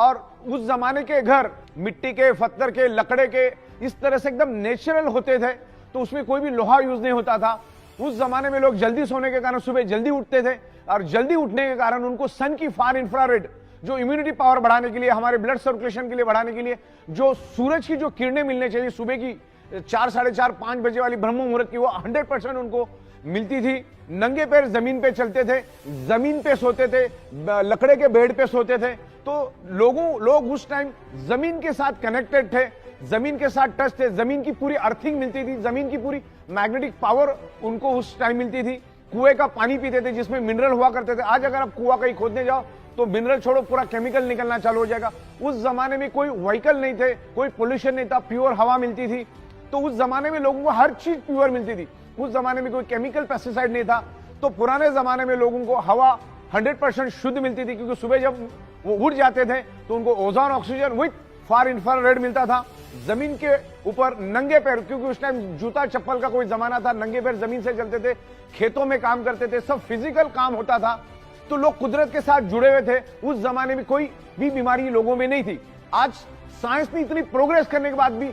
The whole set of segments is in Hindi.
और उस जमाने के घर मिट्टी के, पत्थर के, लकड़े के इस तरह से एकदम नेचुरल होते थे, तो उसमें कोई भी लोहा यूज नहीं होता था। उस जमाने में लोग जल्दी सोने के कारण सुबह जल्दी उठते थे, और जल्दी उठने के कारण उनको सन की फार इंफ्रारेड, जो इम्यूनिटी पावर बढ़ाने के लिए, हमारे ब्लड सर्कुलेशन के लिए बढ़ाने के लिए, जो सूरज की जो किरणें मिलने चाहिए सुबह की 4, साढ़े 4, 5 बजे वाली ब्रह्म मुहूर्त की, वो 100% उनको मिलती थी। नंगे पैर जमीन पे चलते थे, जमीन पे सोते थे, लकड़े के बेड पे सोते थे। तो लोग उस टाइम जमीन के साथ कनेक्टेड थे, जमीन के साथ टच थे, जमीन की पूरी अर्थिंग मिलती थी, जमीन की पूरी मैग्नेटिक पावर उनको उस टाइम मिलती थी। कुएं का पानी पीते थे जिसमें मिनरल हुआ करते थे। आज अगर आप कुआं कहीं खोदने जाओ तो मिनरल छोड़ो, पूरा केमिकल निकलना चालू हो जाएगा। उस जमाने में कोई व्हीकल नहीं थे, कोई पोल्यूशन नहीं था, प्योर हवा मिलती थी। तो उस जमाने में लोगों को हर चीज प्योर मिलती थी। उस जमाने में कोई केमिकल पेस्टिसाइड नहीं था। तो पुराने जमाने में लोगों को हवा 100% शुद्ध मिलती थी, क्योंकि सुबह जब वो उठ जाते थे तो उनको ozone oxygen with far infrared मिलता था। जमीन के ऊपर नंगे पैर, क्योंकि उस टाइम जूता चप्पल का कोई जमाना था, नंगे पैर जमीन से चलते थे, खेतों में काम करते थे, सब फिजिकल काम होता था। तो लोग कुदरत के साथ जुड़े हुए थे। उस जमाने में कोई भी बीमारी लोगों में नहीं थी। आज साइंस ने इतनी प्रोग्रेस करने के बाद भी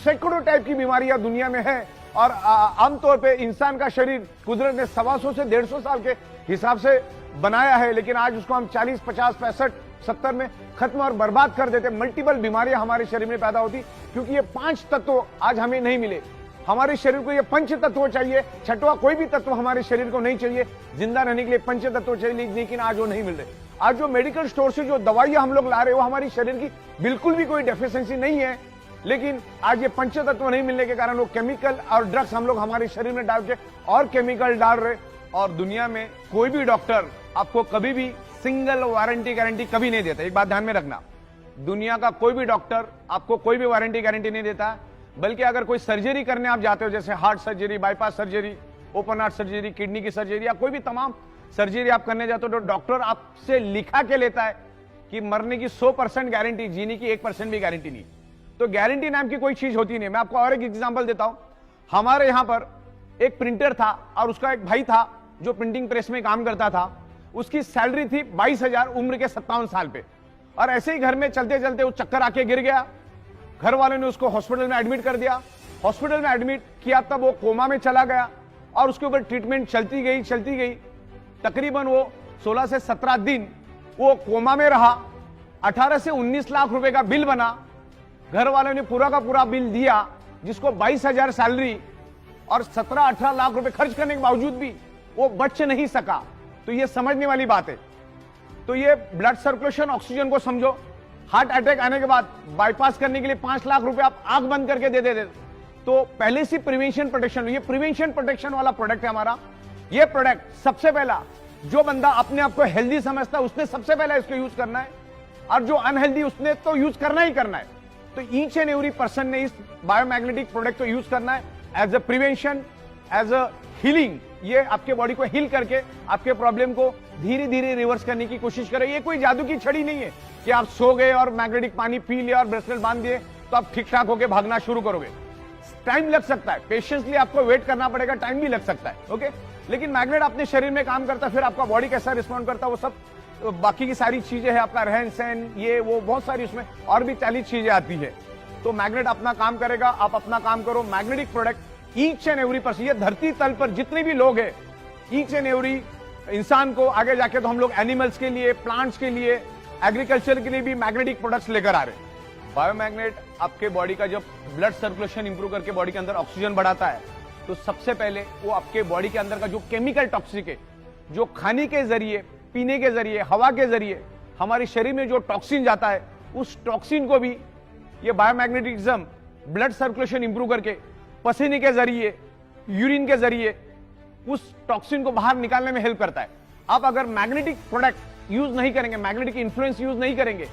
सैकड़ों टाइप की बीमारियां दुनिया में है, और आमतौर पे इंसान का शरीर कुदरत ने 125 से 150 साल के हिसाब से बनाया है, लेकिन आज उसको हम 40, 50, 65, 70 में खत्म और बर्बाद कर देते। मल्टीपल बीमारियां हमारे शरीर में पैदा होती, क्योंकि ये 5 तत्व आज हमें नहीं मिले। हमारे शरीर को ये पंच तत्व चाहिए, छठवां कोई भी तत्व हमारे शरीर को नहीं चाहिए। जिंदा रहने के लिए पंच तत्व चाहिए, लेकिन आज वो नहीं मिल रहे। आज जो मेडिकल स्टोर से जो दवाइयां हम लोग ला रहे हैं, वो हमारी शरीर की बिल्कुल भी कोई डेफिशिएंसी नहीं है, लेकिन आज ये पंच तत्व नहीं मिलने के कारण वो केमिकल और ड्रग्स हम लोग हमारे शरीर में डाल के और केमिकल डाल रहे। और दुनिया में कोई भी डॉक्टर आपको कभी भी सिंगल वारंटी गारंटी कभी नहीं देता। एक बात ध्यान में रखना, दुनिया का कोई भी डॉक्टर आपको कोई भी वारंटी गारंटी नहीं देता। बल्कि अगर कोई सर्जरी करने आप जाते हो, जैसे heart surgery, bypass surgery, open heart surgery, kidney की सर्जरी, या कोई भी तमाम सर्जरी आप करने जाते हो, तो डॉक्टर आपसे लिखा के लेता है कि मरने की 100% गारंटी, जीने की 1% भी गारंटी नहीं। तो गारंटी नाम की कोई चीज होती नहीं। मैं आपको और एक एग्जांपल देता हूं। हमारे यहां पर एक प्रिंटर था, और उसका एक भाई था जो प्रिंटिंग प्रेस में काम करता था। उसकी सैलरी थी 22,000, उम्र के 57 साल पे। और ऐसे ही घर में चलते चलते वो चक्कर आके गिर गया। घर वालों ने उसको हॉस्पिटल में एडमिट कर दिया। हॉस्पिटल में एडमिट किया तब वो कोमा में चला गया, और उसके ऊपर ट्रीटमेंट चलती गई। तकरीबन वो 16 से 17 दिन वो कोमा में रहा। 18 से 19 लाख रुपए का बिल बना। घर वालों ने पूरा का पूरा बिल दिया, जिसको 22,000 सैलरी और 17-18 लाख रुपए खर्च करने के बावजूद भी वो बच नहीं सका। तो ये समझने वाली बात है। तो ये ब्लड सर्कुलेशन, ऑक्सीजन को समझो। हार्ट अटैक आने के बाद बाईपास करने के लिए 5 लाख रुपए आप आंख बंद करके दे देते। तो पहले से प्रिवेंशन प्रोटेक्शन, ये प्रिवेंशन प्रोटेक्शन वाला प्रोडक्ट है हमारा। ये प्रोडक्ट सबसे पहला, जो बंदा अपने आप को हेल्दी समझता है उसने सबसे पहला इसको यूज करना है, और जो अनहेल्दी उसने तो यूज करना ही करना है। तो ईच एंड एवरी पर्सन ने इस बायोमैग्नेटिक प्रोडक्ट को यूज करना है as a prevention, as a healing. ये आपके बॉडी को हील करके आपके प्रॉब्लम को धीरे धीरे रिवर्स करने की कोशिश करे। ये कोई जादू की छड़ी नहीं है कि आप सो गए और मैग्नेटिक पानी पी लिया और ब्रेसलेट बांध दिए तो आप ठीक ठाक होकर भागना शुरू करोगे। टाइम लग सकता है, पेशेंसली आपको वेट करना पड़ेगा, टाइम भी लग सकता है, ओके। लेकिन मैग्नेट अपने शरीर में काम करता है, फिर आपका बॉडी कैसा रिस्पॉन्ड करता है वो सब बाकी की सारी चीजें हैं, आपका रहन सहन, ये वो बहुत सारी उसमें और भी 40 चीजें आती है। तो मैग्नेट अपना काम करेगा, आप अपना काम करो। Magnetic product each and every person, ये धरती तल पर जितने भी लोग हैं, ईच एंड एवरी इंसान को आगे जाके तो हम लोग एनिमल्स के लिए, प्लांट्स के लिए, एग्रीकल्चर के लिए भी मैग्नेटिक प्रोडक्ट्स लेकर आ रहे हैं। बायोमैग्नेट आपके बॉडी का जब ब्लड सर्कुलेशन इंप्रूव करके बॉडी के अंदर ऑक्सीजन बढ़ाता है, तो सबसे पहले वो आपके बॉडी के अंदर का जो केमिकल टॉक्सिक है, जो खाने के जरिए, पीने के जरिए, हवा के जरिए हमारे शरीर में जो टॉक्सिन जाता है, उस टॉक्सिन को भी ये बायोमैग्नेटिज्म ब्लड सर्कुलेशन इंप्रूव करके पसीने के जरिए, यूरिन के जरिए उस टॉक्सिन को बाहर निकालने में हेल्प करता है। आप अगर मैग्नेटिक प्रोडक्ट यूज नहीं करेंगे, मैग्नेटिक इन्फ्लुएंस यूज नहीं करेंगे,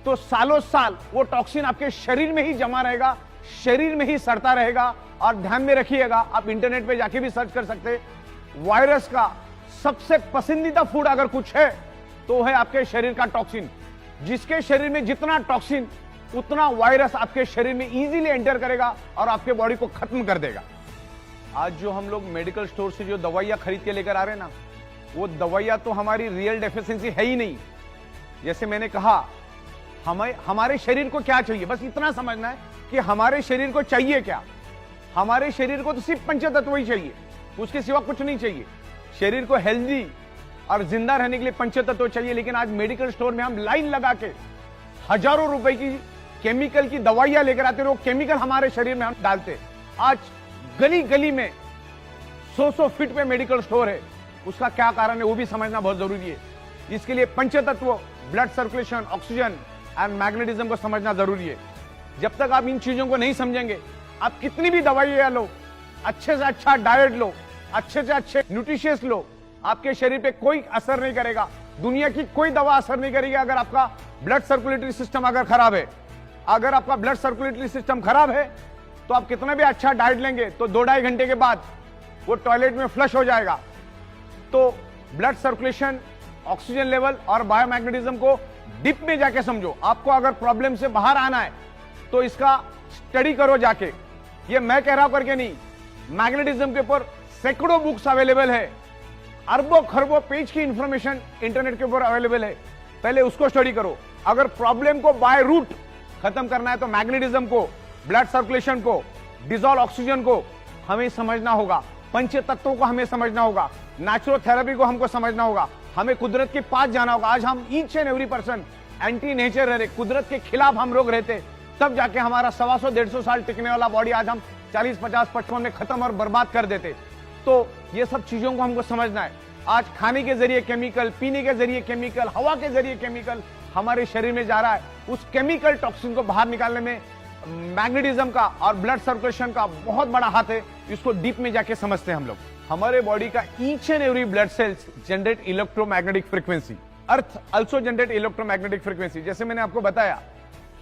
तो सालों साल वो टॉक्सिन आपके शरीर में ही जमा रहेगा, शरीर में ही सड़ता रहेगा। और ध्यान में रखिएगा, आप इंटरनेट पे जाके भी सर्च कर सकते हैं, वायरस का सबसे पसंदीदा फूड अगर कुछ है तो है आपके शरीर का टॉक्सिन। जिसके शरीर में जितना टॉक्सिन, उतना वायरस आपके शरीर में इजीली एंटर करेगा और आपके बॉडी को खत्म कर देगा। आज जो हम लोग मेडिकल स्टोर से जो दवाइयां खरीद के लेकर आ रहे हैं ना, वो दवाइयां तो हमारी रियल डेफिशिएंसी है ही नहीं। जैसे मैंने कहा हमें हमारे शरीर को क्या चाहिए, बस इतना समझना है कि हमारे शरीर को चाहिए क्या। हमारे शरीर को तो सिर्फ पंचतत्व ही चाहिए, उसके सिवा कुछ नहीं चाहिए। शरीर को हेल्दी और जिंदा रहने के लिए पंचतत्व चाहिए। लेकिन आज मेडिकल स्टोर में हम लाइन लगा के हजारों रुपए की केमिकल की दवाइयां लेकर आते, वो केमिकल हमारे शरीर में हम डालते। आज गली गली में 100 फीट पे मेडिकल स्टोर है, उसका क्या कारण है वो भी समझना बहुत जरूरी है। इसके लिए पंचतत्व, blood circulation, oxygen and magnetism को समझना जरूरी है। जब तक आप इन चीजों को नहीं समझेंगे, आप कितनी भी दवाइयां लो, अच्छे से अच्छा डाइट लो, अच्छे से अच्छे न्यूट्रिशियस लो, आपके शरीर पे कोई असर नहीं करेगा। दुनिया की कोई दवा असर नहीं करेगी अगर आपका ब्लड सर्कुलेटरी सिस्टम अगर खराब है। अगर आपका ब्लड सर्कुलेटरी सिस्टम खराब है तो आप कितना भी अच्छा डाइट लेंगे तो 2-2.5 घंटे के बाद वो टॉयलेट में फ्लश हो जाएगा। तो ब्लड सर्कुलेशन, ऑक्सीजन लेवल और बायोमैग्नेटिज्म को डीप में जाके समझो। आपको अगर प्रॉब्लम से बाहर आना है तो इसका स्टडी करो जाके। ये मैं कह रहा हूं करके नहीं, मैग्नेटिज्म के ऊपर सैकड़ों बुक्स अवेलेबल है, अरबों खरबों पेज की इंफॉर्मेशन इंटरनेट के ऊपर अवेलेबल है। पहले उसको स्टडी करो। अगर प्रॉब्लम को बाय रूट खत्म करना है तो मैग्नेटिज्म को, ब्लड सर्कुलेशन को, डिजॉल्व ऑक्सीजन को हमें समझना होगा, पंच तत्वों को हमें समझना होगा, नेचुरल थेरेपी को हमको समझना होगा, हमें कुदरत के पास जाना होगा। आज हम each and every person anti nature रह रहे, कुदरत के खिलाफ हम लोग रहते, तब जाके हमारा 125-150 साल टिकने वाला बॉडी आज हम 40-50-55 में खत्म और बर्बाद कर देते। तो ये सब चीजों को हमको समझना है। आज खाने के जरिए केमिकल, पीने के जरिए केमिकल, हवा के जरिए केमिकल हमारे शरीर में जा रहा है। उस केमिकल टॉक्सिन को बाहर निकालने में मैग्नेटिज्म का और ब्लड सर्कुलेशन का बहुत बड़ा हाथ है। इसको डीप में जाके समझते हैं हम लोग। हमारे बॉडी का each and every blood cells generate electromagnetic frequency, earth also generate electromagnetic frequency. जैसे मैंने आपको बताया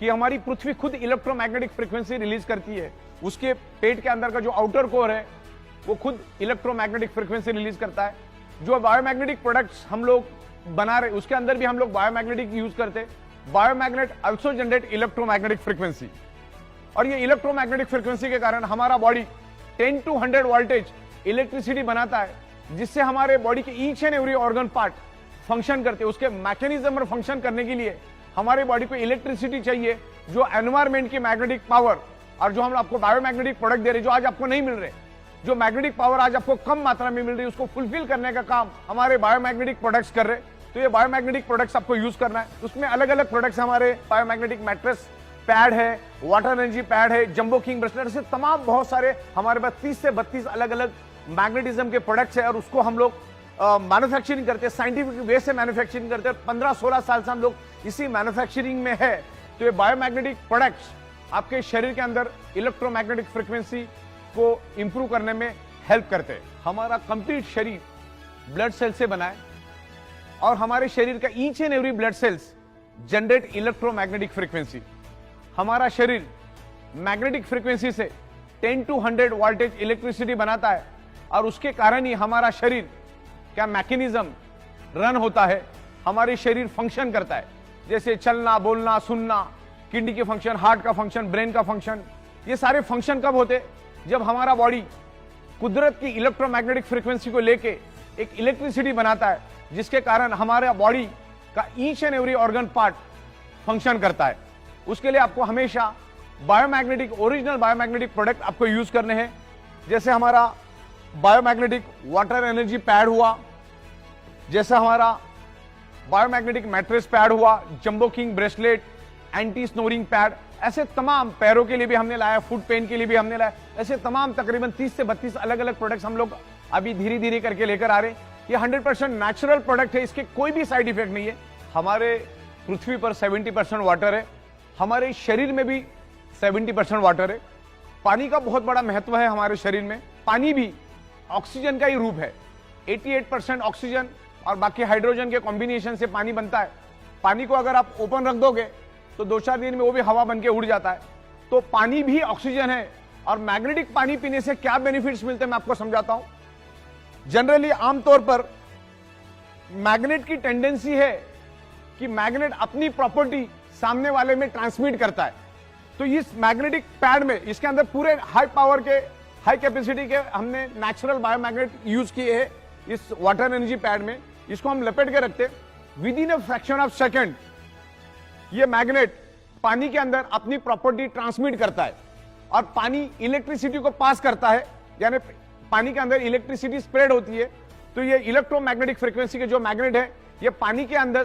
कि हमारी पृथ्वी खुद इलेक्ट्रोमैग्नेटिक फ्रीक्वेंसी रिलीज करती है। उसके पेट के अंदर का जो आउटर कोर है वो खुद इलेक्ट्रोमैग्नेटिक फ्रीक्वेंसी रिलीज करता है। जो बायोमैग्नेटिक प्रोडक्ट्स हम लोग बना रहे उसके अंदर भी हम लोग बायोमैग्नेटिक यूज करते। बायोमैग्नेट आल्सो जनरेट इलेक्ट्रोमैग्नेटिक फ्रीक्वेंसी, और ये इलेक्ट्रोमैग्नेटिक फ्रीक्वेंसी के कारण हमारा बॉडी 10 to 100 वोल्टेज इलेक्ट्रिसिटी बनाता है, जिससे हमारे बॉडी के each and every organ part function करते हैं। उसके मैकेनिज्म और फंक्शन करने के लिए हमारे बॉडी को इलेक्ट्रिसिटी चाहिए, जो एनवायरमेंट की मैग्नेटिक पावर और जो हम आपको बायोमैग्नेटिक प्रोडक्ट दे रहे, जो आज आपको नहीं मिल रहे, जो मैग्नेटिक पावर आज आपको कम मात्रा में मिल रही है, उसको फुलफिल करने का काम हमारे बायोमैग्नेटिक प्रोडक्ट्स कर रहे। तो ये बायोमैग्नेटिक प्रोडक्ट्स आपको यूज करना है। उसमें अलग अलग प्रोडक्ट्स हमारे बायोमैग्नेटिक मैट्रेस पैड है, वाटर एनर्जी पैड है, जंबो किंग ब्रेसलेट से तमाम बहुत सारे हमारे पास 30 से 32 अलग अलग मैग्नेटिज्म के प्रोडक्ट्स है। और उसको हम लोग मैन्युफैक्चरिंग करते हैं, साइंटिफिक वे से मैन्युफैक्चरिंग करते हैं। 15-16 साल से हम लोग इसी मैन्युफैक्चरिंग में है। तो ये बायोमैग्नेटिक प्रोडक्ट्स आपके शरीर के अंदर इलेक्ट्रोमैग्नेटिक फ्रीक्वेंसी को इंप्रूव करने में हेल्प करते हैं। हमारा कंप्लीट शरीर ब्लड सेल से बना है और हमारे शरीर का each and every blood cells generate electromagnetic frequency. हमारा शरीर मैग्नेटिक फ्रीक्वेंसी से 10 to 100 वोल्टेज इलेक्ट्रिसिटी बनाता है, और उसके कारण ही हमारा शरीर का मैकेनिज्म रन होता है, हमारे शरीर फंक्शन करता है। जैसे चलना, बोलना, सुनना, किडनी के फंक्शन, हार्ट का फंक्शन, ब्रेन का फंक्शन, ये सारे फंक्शन कब होते? जब हमारा बॉडी कुदरत की इलेक्ट्रोमैग्नेटिक फ्रीक्वेंसी को लेके एक इलेक्ट्रिसिटी बनाता है, जिसके कारण हमारे बॉडी का each and every organ part function करता है। उसके लिए आपको हमेशा बायोमैग्नेटिक, ओरिजिनल बायोमैग्नेटिक प्रोडक्ट आपको यूज करने हैं। जैसे हमारा बायोमैग्नेटिक वाटर एनर्जी पैड हुआ, जैसा हमारा बायोमैग्नेटिक मैट्रेस पैड हुआ, jumbo king bracelet, anti snoring pad, ऐसे तमाम, पैरों के लिए भी हमने लाया, फुट पेन के लिए भी हमने लाया, ऐसे तमाम तकरीबन 30 से 32 अलग अलग प्रोडक्ट्स हम लोग अभी धीरे धीरे करके लेकर आ रहे हैं। ये 100% नेचुरल प्रोडक्ट है, इसके कोई भी साइड इफेक्ट नहीं है। हमारे पृथ्वी पर 70% वाटर है, हमारे शरीर में भी 70% वाटर है। पानी का बहुत बड़ा महत्व है हमारे शरीर में। पानी भी ऑक्सीजन का ही रूप है। 88% ऑक्सीजन और बाकी हाइड्रोजन के कॉम्बिनेशन से पानी बनता है। पानी को अगर आप ओपन रख दोगे तो 2-4 दिन में वो भी हवा बन के उड़ जाता है। तो पानी भी ऑक्सीजन है। और मैग्नेटिक पानी पीने से क्या बेनिफिट्स मिलते हैं मैं आपको समझाता हूं। जनरली आमतौर पर मैग्नेट की टेंडेंसी है कि मैग्नेट अपनी प्रॉपर्टी सामने वाले में ट्रांसमिट करता है। तो इस मैग्नेटिक पैड में, इसके अंदर पूरे हाई पावर के, हाई कैपेसिटी के हमने नेचुरल बायोमैग्नेट यूज किए हैं इस वाटर एनर्जी पैड में। इसको हम लपेट के रखते, with in a fraction of second ये मैग्नेट पानी के अंदर अपनी प्रॉपर्टी ट्रांसमिट करता है और पानी इलेक्ट्रिसिटी को पास करता है, यानी पानी के अंदर इलेक्ट्रिसिटी स्प्रेड होती है। तो ये इलेक्ट्रोमैग्नेटिक फ्रीक्वेंसी के जो मैग्नेट है ये पानी के अंदर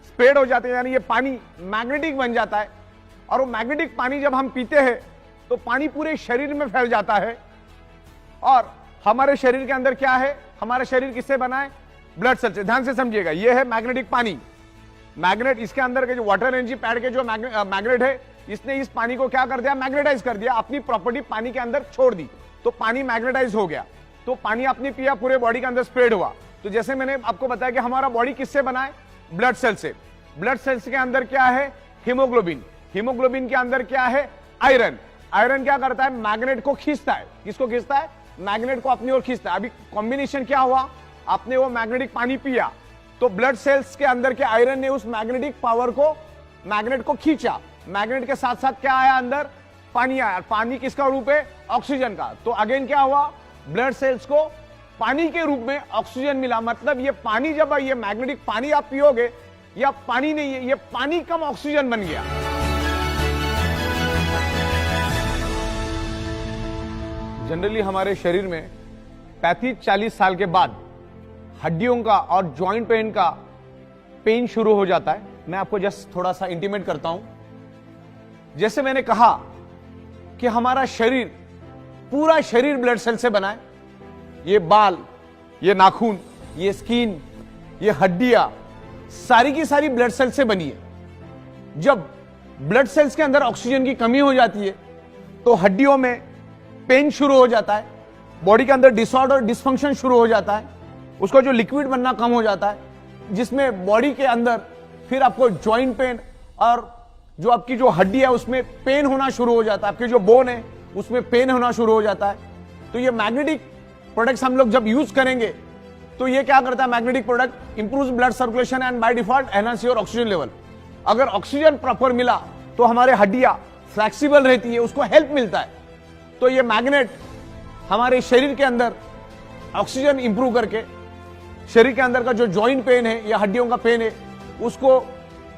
स्प्रेड हो जाते हैं, यानी ये पानी मैग्नेटिक बन जाता है। और वो मैग्नेटिक पानी जब हम पीते हैं तो पानी पूरे शरीर में फैल जाता है। और हमारे शरीर के अंदर क्या है, हमारा शरीर किससे बना है, ब्लड सेल से। ध्यान से समझिएगा, ये है मैग्नेटिक पानी। मैग्नेट, इसके अंदर के जो वाटर एनर्जी पैड के जो मैग्नेट है, इसने इस पानी को क्या कर दिया, मैग्नेटाइज कर दिया, अपनी प्रॉपर्टी पानी के अंदर छोड़ दी, तो पानी मैग्नेटाइज हो गया। तो पानी आपने पिया, पूरे बॉडी के अंदर स्प्रेड हुआ। तो जैसे मैंने आपको बताया कि हमारा बॉडी किससे बना है, ब्लड सेल से। ब्लड सेल्स के अंदर क्या है, हीमोग्लोबिन। हीमोग्लोबिन के अंदर क्या है, आयरन। आयरन क्या करता है, मैग्नेट को खींचता है। किसको खींचता है, मैग्नेट को अपनी ओर खींचता है। अभी कॉम्बिनेशन क्या हुआ, आपने वो मैग्नेटिक पानी पिया तो ब्लड सेल्स के अंदर के आयरन ने उस मैग्नेटिक पावर को, मैग्नेट को खींचा। मैग्नेट के साथ साथ क्या आया, अंदर पानी आया। पानी किसका रूप है, ऑक्सीजन का। तो अगेन क्या हुआ, ब्लड सेल्स को पानी के रूप में ऑक्सीजन मिला। मतलब ये पानी, जब ये मैग्नेटिक पानी आप पियोगे, या पानी नहीं है, ये पानी कम ऑक्सीजन बन गया। जनरली हमारे शरीर में 35-40 साल के बाद हड्डियों का और जॉइंट पेन का पेन शुरू हो जाता है। मैं आपको जस्ट थोड़ा सा इंटीमेट करता हूं। जैसे मैंने कहा कि हमारा शरीर, पूरा शरीर ब्लड सेल से बना है। ये बाल, ये नाखून, ये स्किन, ये हड्डियां, सारी की सारी ब्लड सेल से बनी है। जब ब्लड सेल्स के अंदर ऑक्सीजन की कमी हो जाती है तो हड्डियों में पेन शुरू हो जाता है, बॉडी के अंदर डिसऑर्डर, डिसफंक्शन शुरू हो जाता है, उसका जो लिक्विड बनना कम हो जाता है, जिसमें बॉडी के अंदर फिर आपको जॉइंट पेन और जो आपकी जो हड्डी है उसमें पेन होना शुरू हो जाता है, आपके जो बोन है उसमें पेन होना शुरू हो जाता है। तो ये मैग्नेटिक प्रोडक्ट्स हम लोग जब यूज करेंगे तो ये क्या करता है, magnetic product improves blood circulation and by default enhance your oxygen level. अगर ऑक्सीजन प्रॉपर मिला तो हमारे हड्डियां फ्लेक्सिबल रहती है, उसको हेल्प मिलता है। तो ये मैग्नेट हमारे शरीर के अंदर ऑक्सीजन इंप्रूव करके शरीर के अंदर का जो जॉइंट पेन है या हड्डियों का पेन है उसको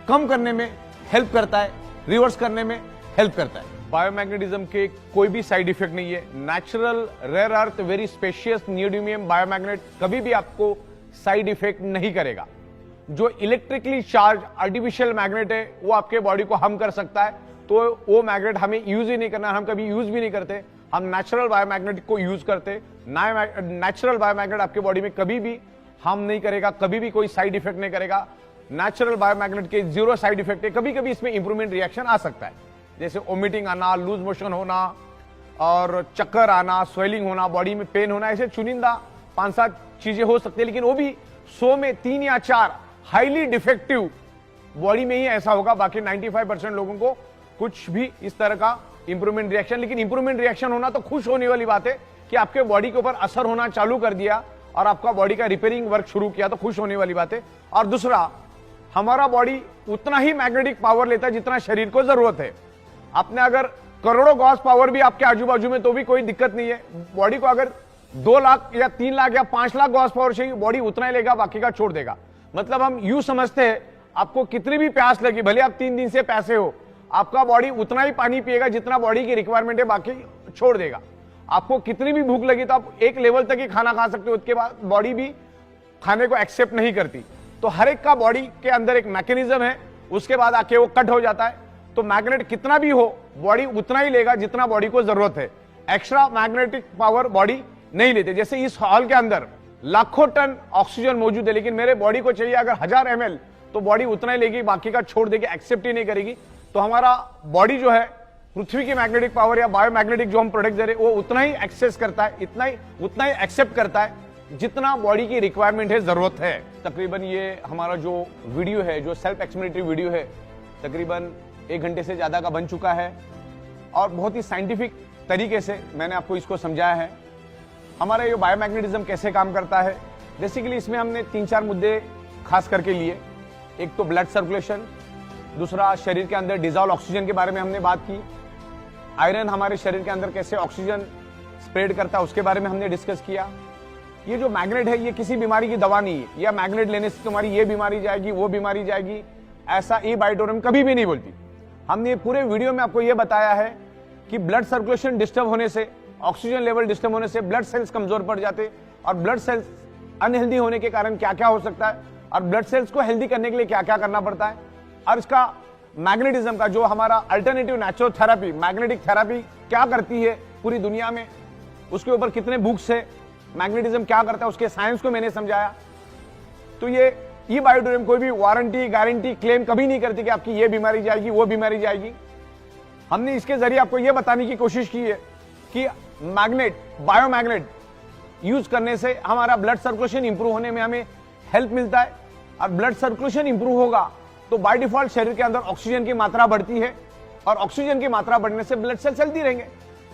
कम करने में हेल्प करता है, रिवर्स करने में हेल्प करता है। बायोमैग्नेटिज्म के कोई भी साइड इफेक्ट नहीं है। Natural, rare earth, very spacious neodymium biomagnet कभी भी आपको साइड इफेक्ट नहीं करेगा। जो इलेक्ट्रिकली चार्ज आर्टिफिशियल मैग्नेट है वो आपके बॉडी को हार्म कर सकता है, तो वो मैग्नेट हमें यूज ही नहीं करना, हम कभी यूज भी नहीं करते। हम नेचुरल बायोमैग्नेट को यूज करते। नेचुरल बायोमैग्नेट आपके बॉडी में कभी भी हार्म नहीं करेगा, कभी भी कोई साइड इफेक्ट नहीं करेगा। नेचुरल बायोमैग्नेट के 0 साइड इफेक्ट है। कभी कभी इसमें इंप्रूवमेंट रिएक्शन आ सकता है, जैसे वोमिटिंग आना, लूज मोशन होना और चक्कर आना, स्वेलिंग होना, बॉडी में पेन होना, ऐसे चुनिंदा 5-7 चीजें हो सकती है। लेकिन वो भी 100 में 3 या 4 हाईली डिफेक्टिव बॉडी में ही ऐसा होगा। बाकी 95% लोगों को कुछ भी इस तरह का इंप्रूवमेंट रिएक्शन, लेकिन इंप्रूवमेंट रिएक्शन होना तो खुश होने वाली बात है कि आपके बॉडी के ऊपर असर होना चालू कर दिया और आपका बॉडी का रिपेयरिंग वर्क शुरू किया, तो खुश होने वाली बात है। और दूसरा, हमारा बॉडी उतना ही मैग्नेटिक पावर लेता है जितना शरीर को जरूरत है। आपने अगर करोड़ों गॉस पावर भी आपके आजू बाजू में तो भी कोई दिक्कत नहीं है। बॉडी को अगर 2 लाख या 3 लाख या 5 लाख गॉस पावर चाहिए, बॉडी उतना ही लेगा, बाकी का छोड़ देगा। मतलब हम यूं समझते हैं, आपको कितनी भी प्यास लगी, भले आप 3 दिन से प्यासे हो, आपका बॉडी उतना ही पानी पिएगा जितना बॉडी की रिक्वायरमेंट है, बाकी छोड़ देगा। आपको कितनी भी भूख लगी तो आप एक लेवल तक ही खाना खा सकते हो, उसके बाद बॉडी भी खाने को एक्सेप्ट नहीं करती। तो हर एक का बॉडी के अंदर एक मैकेनिज्म है, उसके बाद आके वो कट हो जाता है। तो मैग्नेट कितना भी हो, बॉडी उतना ही लेगा जितना बॉडी को जरूरत है। एक्स्ट्रा मैग्नेटिक पावर बॉडी नहीं लेते। जैसे इस हॉल के अंदर लाखों टन ऑक्सीजन मौजूद है, लेकिन मेरे बॉडी को चाहिए अगर 1000 ml, तो बॉडी उतना ही लेगी, बाकी का छोड़ देगी, एक्सेप्ट ही नहीं करेगी। तो हमारा बॉडी जो है पृथ्वी की मैग्नेटिक पावर या बायोमैग्नेटिक जो हम प्रोडक्ट दे रहे हैं वो उतना ही एक्सेस करता है, उतना ही एक्सेप्ट करता है जितना बॉडी की रिक्वायरमेंट है, जरूरत है। तकरीबन ये हमारा जो वीडियो है, जो सेल्फ एक्सप्लेनेटरी वीडियो है, तकरीबन 1 घंटे से ज्यादा का बन चुका है और बहुत ही साइंटिफिक तरीके से मैंने आपको इसको समझाया है। हमारा ये बायोमैग्नेटिज्म कैसे काम करता है, बेसिकली इसमें हमने 3-4 मुद्दे खास करके लिए। एक तो ब्लड सर्कुलेशन, दूसरा शरीर के अंदर डिजॉल्व ऑक्सीजन के बारे में हमने बात की, आयरन हमारे शरीर के अंदर कैसे ऑक्सीजन स्प्रेड करता है उसके बारे में हमने डिस्कस किया। ये जो मैग्नेट है ये किसी बीमारी की दवा नहीं है, या मैग्नेट लेने से तुम्हारी ये बीमारी जाएगी, वो बीमारी जाएगी, ऐसा ई बायोटोरियम कभी भी नहीं बोलती। हमने पूरे वीडियो में आपको यह बताया है कि ब्लड सर्कुलेशन डिस्टर्ब होने से, ऑक्सीजन लेवल डिस्टर्ब होने से ब्लड सेल्स कमजोर पड़ जाते और ब्लड सेल्स अनहेल्दी होने के कारण क्या क्या हो सकता है और ब्लड सेल्स को हेल्दी करने के लिए क्या क्या करना पड़ता है, और इसका मैग्नेटिज्म का जो हमारा alternative natural therapy, magnetic therapy क्या करती है पूरी दुनिया में, उसके ऊपर कितने बुक्स है, मैग्नेटिज्म क्या करता है उसके साइंस को मैंने समझाया। तो ये ई बायोटोरियम कोई भी वारंटी गारंटी क्लेम कभी नहीं करती कि आपकी ये बीमारी जाएगी वो बीमारी जाएगी। हमने इसके जरिए आपको यह बताने की कोशिश की है कि मैग्नेट, बायोमैग्नेट यूज करने से हमारा ब्लड सर्कुलेशन इंप्रूव होने में हमें हेल्प मिलता है, और ब्लड सर्कुलेशन इंप्रूव होगा तो बाय डिफॉल्ट शरीर के अंदर ऑक्सीजन की मात्रा बढ़ती है, और ऑक्सीजन की मात्रा बढ़ने से ब्लड सेल्स हेल्दी रहेंगे।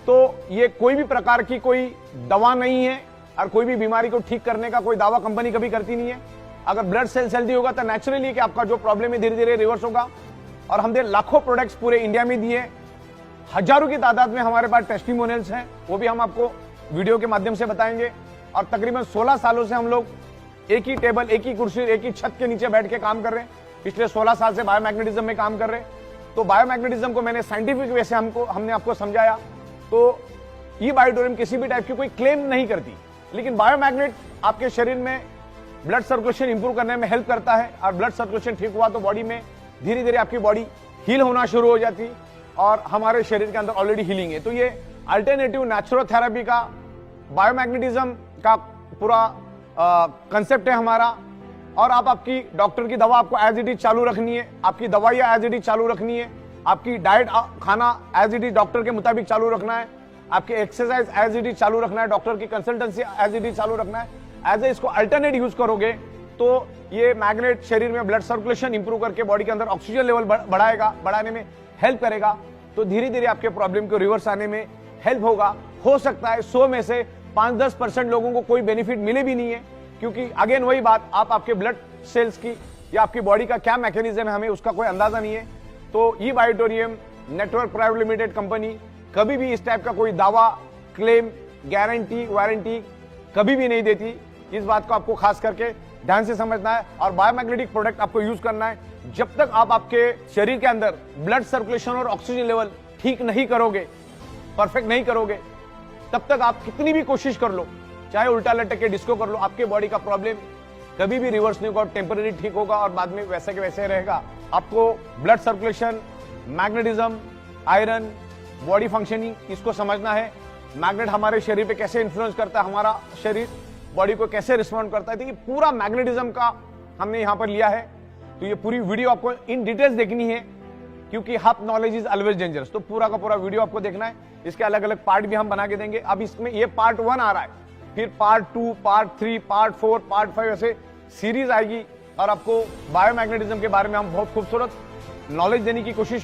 तो ये कोई भी प्रकार की कोई दवा नहीं है, और कोई भी बीमारी को ठीक करने का कोई दावा कंपनी कभी करती नहीं है। अगर ब्लड सेल्स हेल्दी होगा तो नेचुरली कि आपका जो प्रॉब्लम है धीरे धीरे रिवर्स होगा। और हमने लाखों प्रोडक्ट्स पूरे इंडिया में दिए, हजारों की तादाद में हमारे पास टेस्टिमोनियल्स हैं, वो भी हम आपको वीडियो के माध्यम से बताएंगे। और तकरीबन 16 सालों से हम लोग एक ही टेबल, एक ही कुर्सी, एक ही छत के नीचे बैठ के काम कर रहे हैं। पिछले 16 साल से बायोमैग्नेटिज्म में काम कर रहे हैं। तो बायोमैग्नेटिज्म को मैंने साइंटिफिक वे से हमने आपको समझाया। तो ई बायोटोरियम किसी भी टाइप की कोई क्लेम नहीं करती, लेकिन बायोमैग्नेट आपके शरीर में ब्लड सर्कुलेशन इंप्रूव करने में हेल्प करता है, और ब्लड सर्कुलेशन ठीक हुआ तो बॉडी में धीरे धीरे आपकी बॉडी हील होना शुरू हो जाती, और हमारे शरीर के अंदर ऑलरेडी हीलिंग है। तो ये अल्टरनेटिव नेचुरल थेरेपी का, बायोमैग्नेटिज्म का पूरा कंसेप्ट है हमारा। और आप आपकी डॉक्टर की दवा आपको एज इट इज चालू रखनी है, आपकी दवाइयां एज इट इज चालू रखनी है, आपकी डाइट खाना एज इट इज डॉक्टर के मुताबिक चालू रखना है, आपके एक्सरसाइज एज इट इज चालू रखना है, डॉक्टर की कंसल्टेंसी एज इट इज चालू रखना है। एज ए इसको अल्टरनेट यूज करोगे तो ये मैग्नेट शरीर में ब्लड सर्कुलेशन इंप्रूव करके बॉडी के अंदर ऑक्सीजन लेवल बढ़ाएगा, बढ़ाने में हेल्प करेगा। तो धीरे धीरे आपके प्रॉब्लम को रिवर्स आने में हेल्प होगा। हो सकता है 100 में से 5-10% लोगों को कोई बेनिफिट मिले भी नहीं है, क्योंकि अगेन वही बात, आप आपके ब्लड सेल्स की या आपकी बॉडी का क्या मैकेनिज्म है हमें उसका कोई अंदाजा नहीं है। तो ई बायोटोरियम नेटवर्क प्राइवेट लिमिटेड कंपनी कभी भी इस टाइप का कोई दावा, क्लेम, गारंटी, वारंटी कभी भी नहीं देती। इस बात को आपको खास करके ध्यान से समझना है, और बायोमैग्नेटिक प्रोडक्ट आपको यूज करना है। जब तक आप आपके शरीर के अंदर ब्लड सर्कुलेशन और ऑक्सीजन लेवल ठीक नहीं करोगे, परफेक्ट नहीं करोगे, तब तक आप कितनी भी कोशिश कर लो, चाहे उल्टा लटक के डिस्को कर लो, आपके बॉडी का प्रॉब्लम कभी भी रिवर्स नहीं होगा, टेम्पररी ठीक होगा और बाद में वैसे के वैसे रहेगा। आपको blood circulation, magnetism, iron, body functioning इसको समझना है। मैग्नेट हमारे शरीर पे कैसे इन्फ्लुएंस करता है, हमारा शरीर बॉडी को कैसे रिस्पॉन्ड करता है, देखिए पूरा मैग्नेटिज्म का हमने यहां पर लिया है। तो ये पूरी वीडियो आपको इन डिटेल्स देखनी है, क्योंकि half knowledge is always dangerous. तो पूरा का पूरा वीडियो आपको देखना है। इसके अलग अलग पार्ट भी हम बना के देंगे। अब इसमें ये पार्ट 1 आ रहा है, फिर पार्ट 2, पार्ट 3, पार्ट 4, पार्ट 5 ऐसे सीरीज आएगी, और आपको बायोमैग्नेटिज्म के बारे में हम बहुत खूबसूरत नॉलेज देने की कोशिश